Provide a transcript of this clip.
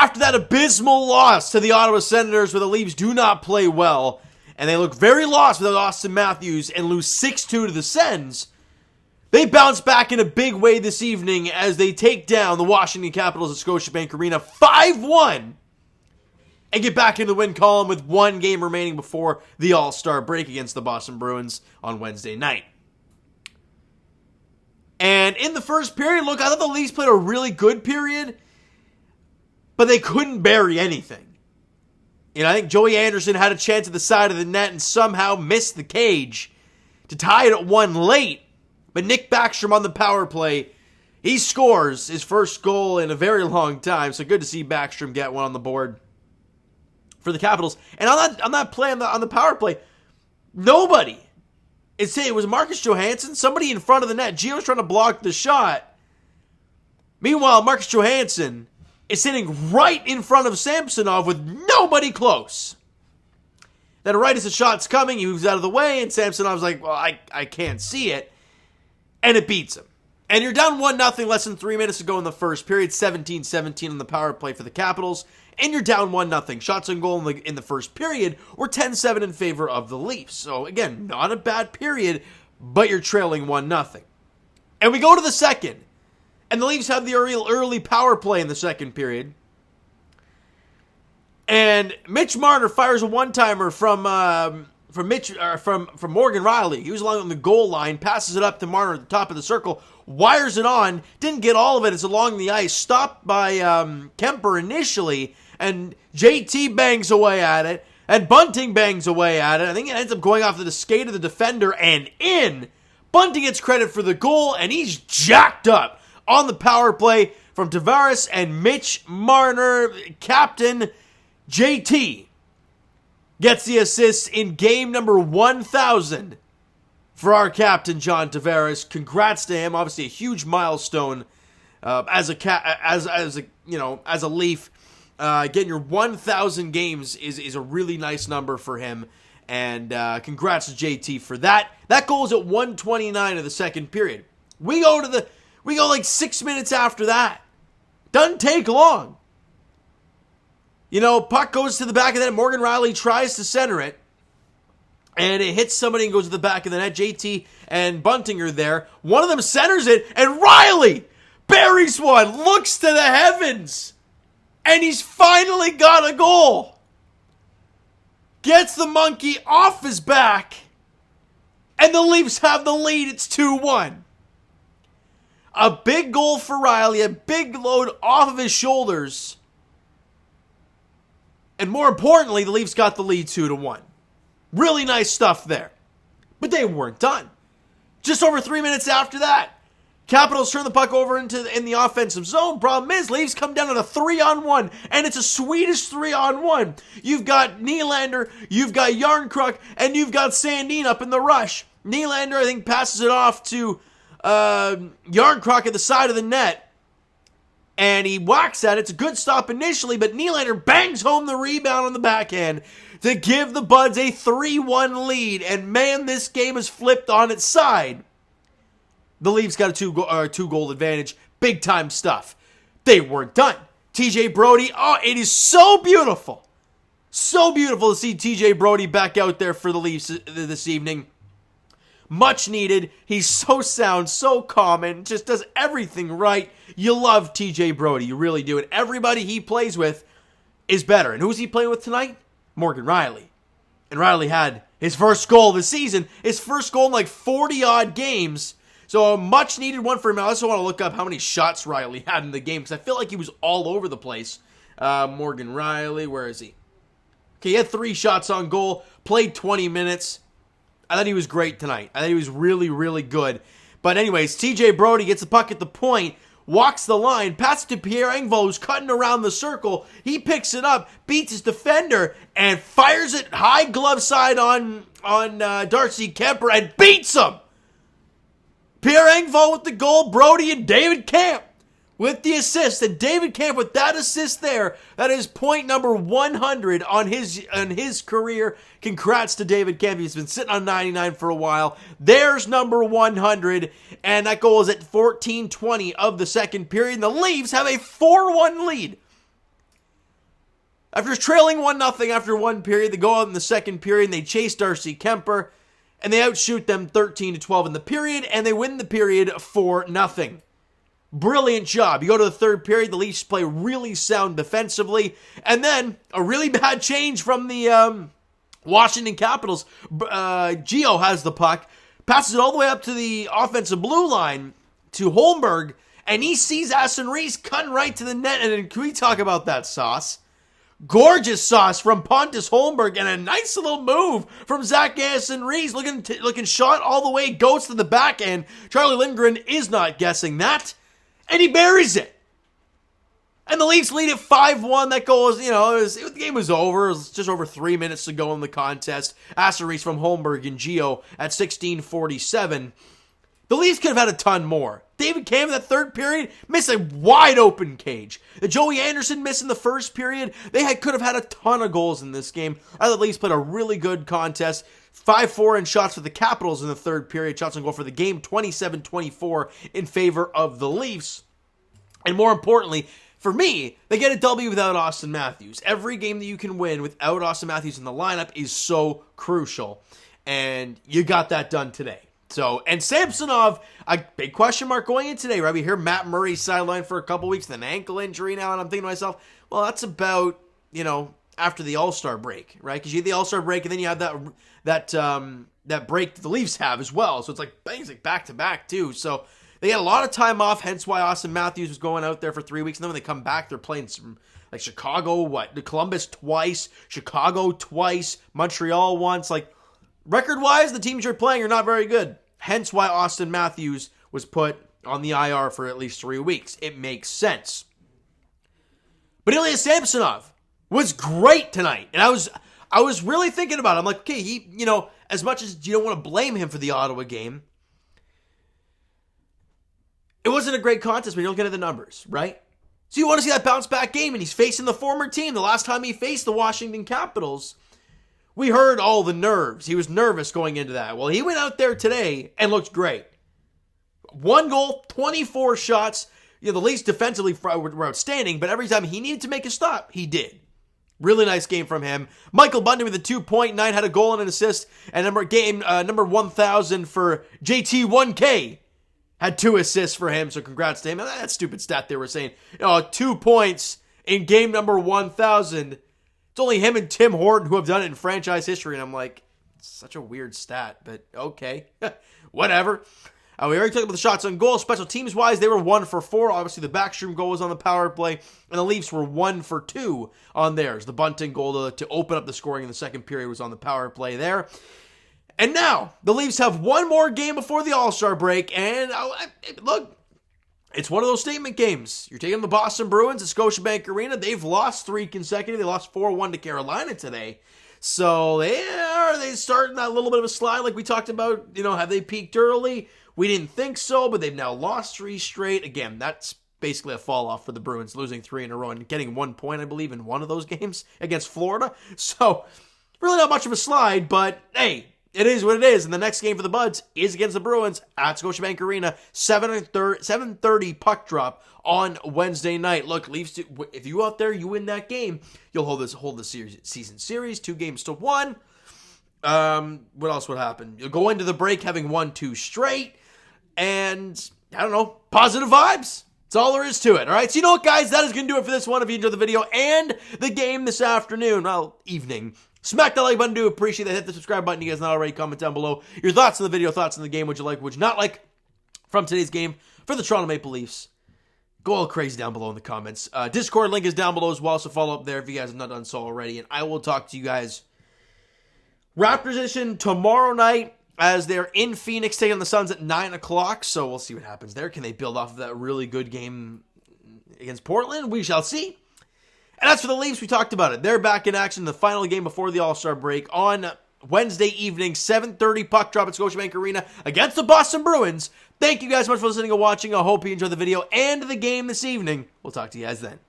after that abysmal loss to the Ottawa Senators, where the Leafs do not play well, and they look very lost without Austin Matthews and lose 6-2 to the Sens, they bounce back in a big way this evening as they take down the Washington Capitals at Scotiabank Arena 5-1 and get back into the win column with one game remaining before the All-Star break against the Boston Bruins on Wednesday night. And in the first period, look, I thought the Leafs played a really good period, but they couldn't bury anything. You know, I think Joey Anderson had a chance at the side of the net and somehow missed the cage to tie it at 1 late. But Nick Backstrom on the power play, he scores his first goal in a very long time. So good to see Backstrom get one on the board for the Capitals. And on that play, on the power play, nobody. It was Marcus Johansson, somebody in front of the net. Gio's trying to block the shot. Meanwhile, Marcus Johansson is sitting right in front of Samsonov with nobody close. Then right as the shot's coming, he moves out of the way, and Samsonov's like, well, I can't see it. And it beats him. And you're down 1-0 less than 3 minutes to go in the first period. 17-17 on the power play for the Capitals. And you're down 1-0. Shots on goal in the first period were 10-7 in favor of the Leafs. So, again, not a bad period, but you're trailing 1-0. And we go to the second. And the Leafs have the early power play in the second period. And Mitch Marner fires a one-timer from Morgan Riley. He was along on the goal line, passes it up to Marner at the top of the circle, wires it on, didn't get all of it. It's along the ice, stopped by Kemper initially, and JT bangs away at it, and Bunting bangs away at it. I think it ends up going off the skate of the defender and in. Bunting gets credit for the goal, and he's jacked up on the power play from Tavares and Mitch Marner. Captain JT gets the assist in game number 1,000 for our captain, John Tavares. Congrats to him. Obviously, a huge milestone as a Leaf. Getting your 1,000 games is a really nice number for him. And congrats to JT for that. That goal is at 1:29 of the second period. We go like 6 minutes after that. Doesn't take long. You know, puck goes to the back of the net. Morgan Riley tries to center it. And it hits somebody and goes to the back of the net. JT and Bunting are there. One of them centers it. And Riley buries one. Looks to the heavens. And he's finally got a goal. Gets the monkey off his back. And the Leafs have the lead. It's 2-1. A big goal for Riley. A big load off of his shoulders. And more importantly, the Leafs got the lead 2-1. Really nice stuff there. But they weren't done. Just over 3 minutes after that, Capitals turn the puck over in the offensive zone. Problem is, Leafs come down on a 3-on-1, and it's a Swedish 3-on-1. You've got Nylander, you've got Järnkrok, and you've got Sandin up in the rush. Nylander, I think, passes it off to Järnkrok at the side of the net. And he whacks at it. It's a good stop initially, but Nylander bangs home the rebound on the backhand to give the Buds a 3-1 lead. And man, this game is flipped on its side. The Leafs got a two-goal advantage. Big time stuff. They weren't done. TJ Brodie, oh, it is so beautiful. So beautiful to see TJ Brodie back out there for the Leafs this evening. Much needed. He's so sound, so calm, and just does everything right. You love TJ Brodie. You really do. And everybody he plays with is better. And who's he playing with tonight? Morgan Riley. And Riley had his first goal of the season. His first goal in like 40-odd games. So a much-needed one for him. I also want to look up how many shots Riley had in the game because I feel like he was all over the place. Morgan Riley, where is he? Okay, he had 3 shots on goal. Played 20 minutes. I thought he was great tonight. I thought he was really, really good. But anyways, TJ Brodie gets the puck at the point, walks the line, passes to Pierre Engvall, who's cutting around the circle. He picks it up, beats his defender, and fires it high glove side on Darcy Kemper and beats him. Pierre Engvall with the goal, Brodie and David Kampf with the assist. And David Kampf with that assist there, that is point number 100 on his career. Congrats to David Kampf. He's been sitting on 99 for a while. There's number 100, and that goal is at 14:20 of the second period. And the Leafs have a 4-1 lead. After trailing 1-0 after one period, they go out in the second period and they chase Darcy Kemper, and they outshoot them 13-12 in the period, and they win the period 4-0. Brilliant job. You go to the third period, the Leafs play really sound defensively, and then a really bad change from the Washington Capitals. Gio has the puck, passes it all the way up to the offensive blue line to Holmberg, and he sees Aston-Reese cutting right to the net, and then can we talk about that sauce? Gorgeous sauce from Pontus Holmberg, and a nice little move from Zach Aston-Reese, looking shot all the way, goes to the backhand. Charlie Lindgren is not guessing that, and he buries it. And the Leafs lead it 5-1. That goes, the game was over. It was just over 3 minutes to go in the contest. Aston-Reese from Holmberg and Gio at 16:47. The Leafs could have had a ton more. David Cam in that third period missed a wide open cage. The Joey Anderson missed in the first period. They could have had a ton of goals in this game. I thought the Leafs played a really good contest. 5-4 in shots for the Capitals in the third period. Shots on goal for the game, 27-24 in favor of the Leafs. And more importantly, for me, they get a W without Auston Matthews. Every game that you can win without Auston Matthews in the lineup is so crucial. And you got that done today. So, and Samsonov, a big question mark going in today, right? We hear Matt Murray sidelined for a couple weeks with an ankle injury now, and I'm thinking to myself, well, that's about, after the All-Star break, right? Because you have the All-Star break, and then you have that break that the Leafs have as well. So it's like, bangs, like back-to-back, too. So they had a lot of time off, hence why Auston Matthews was going out there for 3 weeks, and then when they come back, they're playing some, like Chicago, Columbus twice, Chicago twice, Montreal once, record-wise, the teams you're playing are not very good. Hence why Auston Matthews was put on the IR for at least 3 weeks. It makes sense. But Ilya Samsonov was great tonight. And I was really thinking about it. I'm like, okay, he, as much as you don't want to blame him for the Ottawa game, it wasn't a great contest when you don't get at the numbers, right? So you want to see that bounce back game, and he's facing the former team. The last time he faced the Washington Capitals, we heard all the nerves. He was nervous going into that. Well, he went out there today and looked great. 1 goal, 24 shots. The Leafs defensively were outstanding, but every time he needed to make a stop, he did. Really nice game from him. Michael Bunting with a 2.9, had a goal and an assist. And number 1,000 for JT1K had 2 assists for him, so congrats to him. That stupid stat they were saying, 2 points in game number 1,000. It's only him and Tim Horton who have done it in franchise history. And I'm like, such a weird stat, but okay. Whatever. We already talked about the shots on goal. Special teams-wise, they were 1 for 4. Obviously, the Backstrom goal was on the power play. And the Leafs were 1 for 2 on theirs. The Bunting goal to open up the scoring in the second period was on the power play there. And now, the Leafs have one more game before the All-Star break. And look, it's one of those statement games. You're taking the Boston Bruins at Scotiabank Arena. They've lost 3 consecutive. They lost 4-1 to Carolina today. So are they starting that little bit of a slide like we talked about? Have they peaked early? We didn't think so, but they've now lost 3 straight. Again, that's basically a fall off for the Bruins, losing 3 in a row and getting 1 point, I believe, in one of those games against Florida. So really not much of a slide, but hey, it is what it is, and the next game for the Buds is against the Bruins at Scotiabank Arena, 7:30 puck drop on Wednesday night. Look, Leafs, if you out there, you win that game, you'll hold the season series, 2-1. What else would happen? You'll go into the break having won 2 straight, and I don't know, positive vibes. That's all there is to it, all right? So you know what, guys? That is going to do it for this one. If you enjoyed the video and the game this afternoon, evening, smack that like button, do appreciate that. Hit the subscribe button. You guys not already. Comment down below your thoughts on the video, thoughts on the game. Would you like, would you not like from today's game for the Toronto Maple Leafs? Go all crazy down below in the comments. Discord link is down below as well, so follow up there if you guys have not done so already. And I will talk to you guys Raptors edition tomorrow night as they're in Phoenix taking on the Suns at 9 o'clock. So we'll see what happens there. Can they build off of that really good game against Portland? We shall see. And as for the Leafs, we talked about it. They're back in action in the final game before the All-Star break on Wednesday evening, 7:30 puck drop at Scotiabank Arena against the Boston Bruins. Thank you guys so much for listening and watching. I hope you enjoyed the video and the game this evening. We'll talk to you guys then.